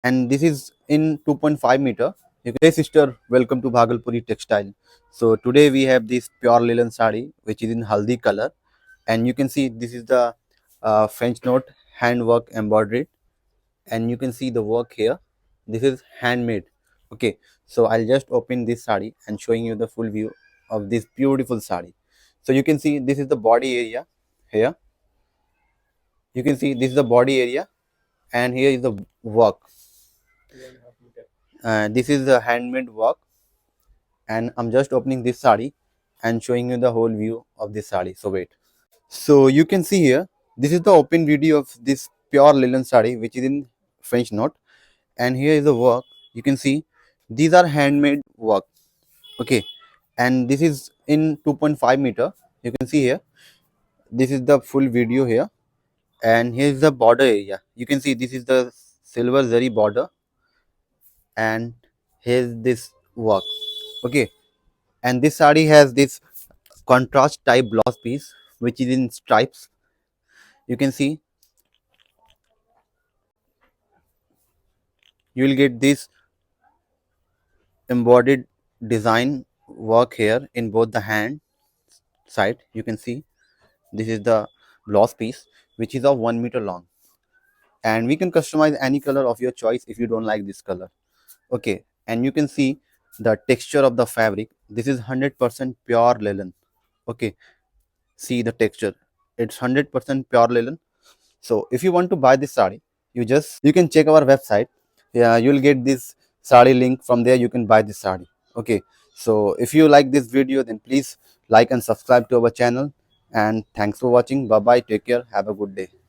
and this is in 2.5 meter. Hey sister, welcome to Bhagalpuri Textile. So today we have this pure linen sari which is in haldi color, and you can see this is the French note handwork embroidered, and you can see the work here. This is handmade. Okay, so I'll just open this sari and showing you the full view of this beautiful sari. So you can see this is the body area here. You can see this is the body area, and here is the work. This is the handmade work, and I'm just opening this sari and showing you the whole view of this sari. So wait. So you can see here, this is the open video of this pure linen sari which is in French knot, and here is the work. You can see these are handmade work. Okay, and this is in 2.5 meter. You can see here, this is the full video here, and here is the border area. You can see this is the silver zari border, and here's this work. Okay, and this sari has this contrast type blouse piece which is in stripes. You can see you will get this embroidered design work here in both the hand side. You can see this is the blouse piece which is of 1 meter long, and we can customize any color of your choice if you don't like this color. Okay, and you can see the texture of the fabric. This is 100% pure linen. Okay, see the texture, it's 100% pure linen. So if you want to buy this sari, you can check our website. Yeah, you'll get this sari link. From there you can buy this sari. Okay, so if you like this video, then please like and subscribe to our channel, and thanks for watching. Bye bye, take care, have a good day.